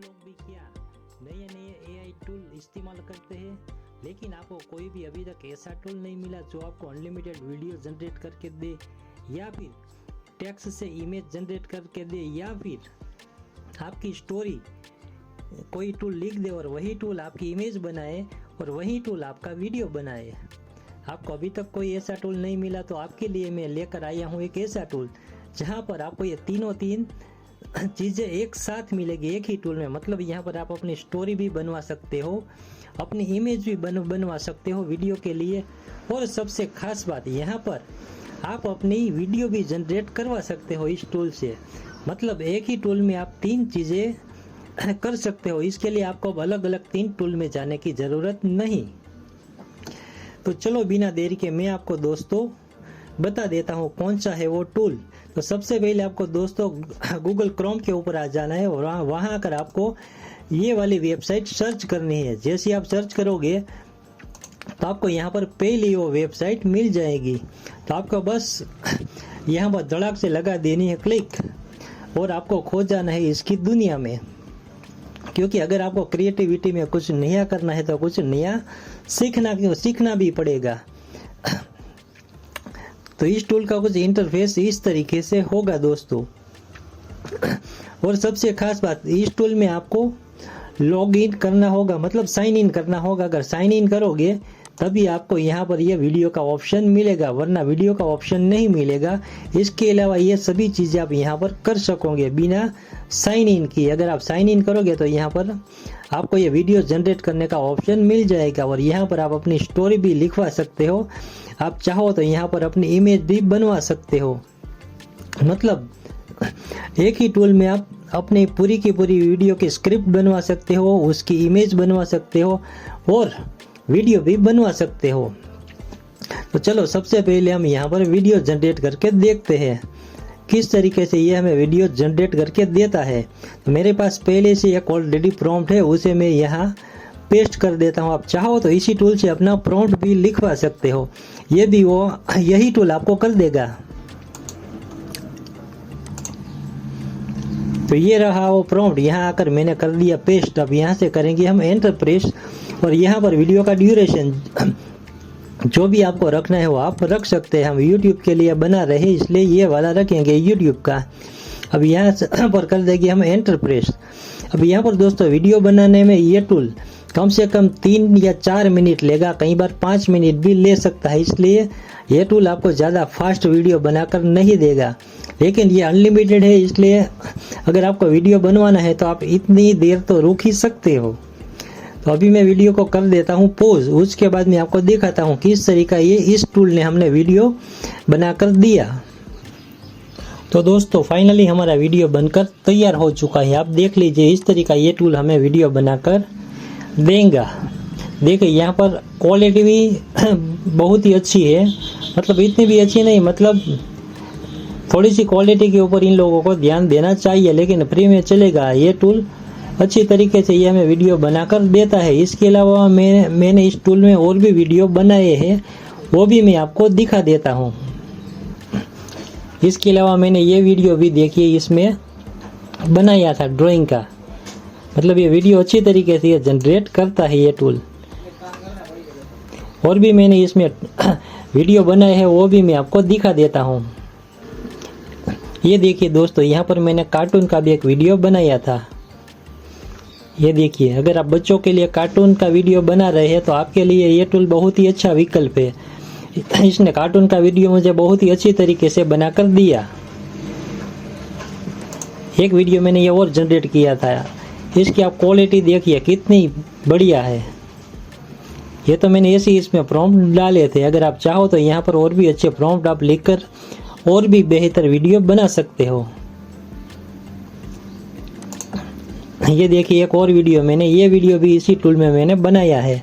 लोग भी क्या नए नए एआई टूल इस्तेमाल करते हैं, लेकिन आपको कोई भी अभी तक ऐसा टूल नहीं मिला जो आपको अनलिमिटेड वीडियो जनरेट करके दे, या फिर टेक्स्ट से इमेज जनरेट करके दे, या फिर आपकी स्टोरी कोई टूल लिख दे और वही टूल आपकी इमेज बनाए और वही टूल आपका वीडियो बनाए। आपको अभी तक कोई ऐसा टूल नहीं मिला, तो आपके लिए मैं लेकर आया हूँ एक ऐसा टूल जहाँ पर आपको ये तीनों चीज़ें एक साथ मिलेगी एक ही टूल में। मतलब यहाँ पर आप अपनी स्टोरी भी बनवा सकते हो, अपनी इमेज भी बनवा सकते हो वीडियो के लिए, और सबसे खास बात यहाँ पर आप अपनी वीडियो भी जनरेट करवा सकते हो इस टूल से। मतलब एक ही टूल में आप 3 चीज़ें कर सकते हो। इसके लिए आपको अलग अलग 3 टूल में जाने की ज़रूरत नहीं। तो चलो बिना देरी के मैं आपको दोस्तों बता देता हूँ कौन सा है वो टूल। तो सबसे पहले आपको दोस्तों गूगल क्रोम के ऊपर आ जाना है और वहाँ आकर आपको ये वाली वेबसाइट सर्च करनी है। जैसे आप सर्च करोगे तो आपको यहाँ पर पहली वो वेबसाइट मिल जाएगी। तो आपको बस यहाँ पर धड़ाक से लगा देनी है क्लिक, और आपको खो जाना है इसकी दुनिया में। क्योंकि अगर आपको क्रिएटिविटी में कुछ नया करना है तो कुछ नया सीखना भी पड़ेगा। तो इस टूल का कुछ इंटरफेस इस तरीके से होगा दोस्तों। और सबसे खास बात, इस टूल में आपको लॉग इन करना होगा, मतलब साइन इन करना होगा। अगर साइन इन करोगे तभी आपको यहाँ पर ये वीडियो का ऑप्शन मिलेगा, वरना वीडियो का ऑप्शन नहीं मिलेगा। इसके अलावा ये सभी चीज़ें आप यहाँ पर कर सकोगे बिना साइन इन किए। अगर आप साइन इन करोगे तो यहाँ पर आपको ये वीडियो जनरेट करने का ऑप्शन मिल जाएगा, और यहाँ पर आप अपनी स्टोरी भी लिखवा सकते हो। आप चाहो तो यहाँ पर अपनी इमेज भी बनवा सकते हो। मतलब एक ही टूल में आप अपनी पूरी की पूरी वीडियो की स्क्रिप्ट बनवा सकते हो, उसकी इमेज बनवा सकते हो और वीडियो भी बनवा सकते हो। तो चलो सबसे पहले हम यहाँ पर वीडियो जनरेट करके देखते हैं किस तरीके से ये हमें वीडियो जनरेट करके देता है। तो मेरे पास पहले से एक ऑलरेडी प्रॉम्प्ट है, उसे मैं यहाँ पेस्ट कर देता हूँ। आप चाहो तो इसी टूल से अपना प्रॉम्प्ट भी लिखवा सकते हो, ये भी यही टूल आपको कर देगा। तो ये रहा वो प्रॉम्प्ट, यहाँ आकर मैंने कर दिया पेस्ट। अब यहाँ से करेंगे हम एंटर प्रेस, और यहाँ पर वीडियो का ड्यूरेशन जो भी आपको रखना है वो आप रख सकते हैं। हम YouTube के लिए बना रहे इसलिए ये वाला रखेंगे YouTube का। अब यहाँ पर कर देंगे हम एंटर प्रेस। अब यहाँ पर दोस्तों वीडियो बनाने में ये टूल कम से कम 3 या 4 मिनट लेगा, कई बार 5 मिनट भी ले सकता है। इसलिए ये टूल आपको ज़्यादा फास्ट वीडियो बनाकर नहीं देगा, लेकिन ये अनलिमिटेड है। इसलिए अगर आपको वीडियो बनवाना है तो आप इतनी देर तो रुक ही सकते हो। तो अभी मैं वीडियो को कर देता हूँ पॉज, उसके बाद मैं आपको दिखाता हूँ किस तरीका ये इस टूल ने हमने वीडियो बनाकर दिया। तो दोस्तों फाइनली हमारा वीडियो बनकर तैयार हो चुका है। आप देख लीजिए इस तरीका ये टूल हमें वीडियो बनाकर देगा। देखिए यहाँ पर क्वालिटी भी बहुत ही अच्छी है, मतलब इतनी भी अच्छी नहीं, मतलब थोड़ी सी क्वालिटी के ऊपर इन लोगों को ध्यान देना चाहिए, लेकिन फ्री में चलेगा ये टूल। अच्छी तरीके से ये हमें वीडियो बनाकर देता है। इसके अलावा मैंने इस टूल में और भी वीडियो बनाए हैं, वो भी मैं आपको दिखा देता हूँ। इसके अलावा मैंने ये वीडियो भी देखिए इसमें बनाया था ड्राइंग का। मतलब ये वीडियो अच्छी तरीके से ये जनरेट करता है ये टूल। और भी मैंने इसमें वीडियो बनाए हैं, वो भी मैं आपको दिखा देता हूँ। ये देखिए दोस्तों, यहाँ पर मैंने कार्टून का भी एक वीडियो बनाया था। ये देखिए, अगर आप बच्चों के लिए कार्टून का वीडियो बना रहे हैं तो आपके लिए ये टूल बहुत ही अच्छा विकल्प है। इसने कार्टून का वीडियो मुझे बहुत ही अच्छी तरीके से बनाकर दिया। एक वीडियो मैंने ये और जनरेट किया था, इसकी आप क्वालिटी देखिए कितनी बढ़िया है। ये तो मैंने ऐसे ही इसमें प्रॉम्प्ट डाले थे। अगर आप चाहो तो यहाँ पर और भी अच्छे प्रॉम्प्ट आप लिखकर और भी बेहतर वीडियो बना सकते हो। ये देखिए एक और वीडियो ये वीडियो भी इसी टूल में मैंने बनाया है।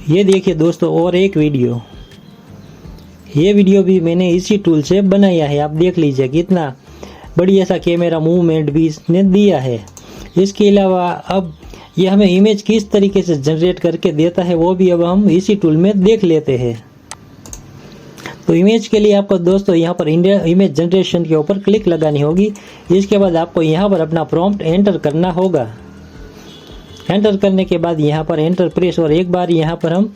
ये देखिए दोस्तों और एक वीडियो, ये वीडियो भी मैंने इसी टूल से बनाया है। आप देख लीजिए कितना बढ़िया सा कैमरा मूवमेंट भी इसने दिया है। इसके अलावा अब ये हमें इमेज किस तरीके से जनरेट करके देता है वो भी अब हम इसी टूल में देख लेते हैं। तो इमेज के लिए आपको दोस्तों यहाँ पर इमेज जनरेशन के ऊपर क्लिक लगानी होगी। इसके बाद आपको यहाँ पर अपना प्रॉम्प्ट एंटर करना होगा। एंटर करने के बाद यहाँ पर एंटर प्रेस और एक बार यहाँ पर हम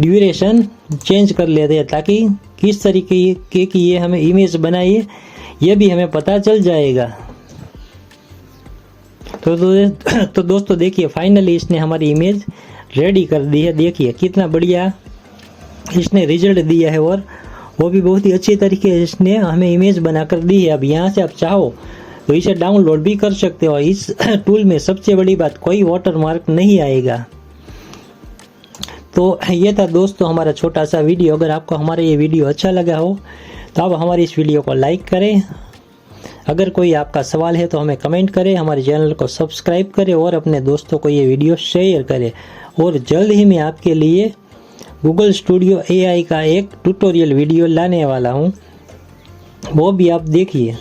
ड्यूरेशन चेंज कर लेते हैं ताकि किस तरीके की ये हमें इमेज बनाई है ये भी हमें पता चल जाएगा। तो दोस्तों देखिए फाइनली इसने हमारी इमेज रेडी कर दी है। देखिए कितना बढ़िया इसने रिजल्ट दिया है और वो भी बहुत ही अच्छी तरीके से इसने हमें इमेज बनाकर दी है। अब यहाँ से आप चाहो तो इसे डाउनलोड भी कर सकते हो। इस टूल में सबसे बड़ी बात कोई वाटरमार्क नहीं आएगा। तो ये था दोस्तों हमारा छोटा सा वीडियो। अगर आपको हमारा ये वीडियो अच्छा लगा हो तो आप हमारी इस वीडियो को लाइक करें। अगर कोई आपका सवाल है तो हमें कमेंट करें, हमारे चैनल को सब्सक्राइब करें और अपने दोस्तों को ये वीडियो शेयर करें। और जल्द ही मैं आपके लिए गूगल स्टूडियो AI का एक ट्यूटोरियल वीडियो लाने वाला हूँ, वो भी आप देखिए।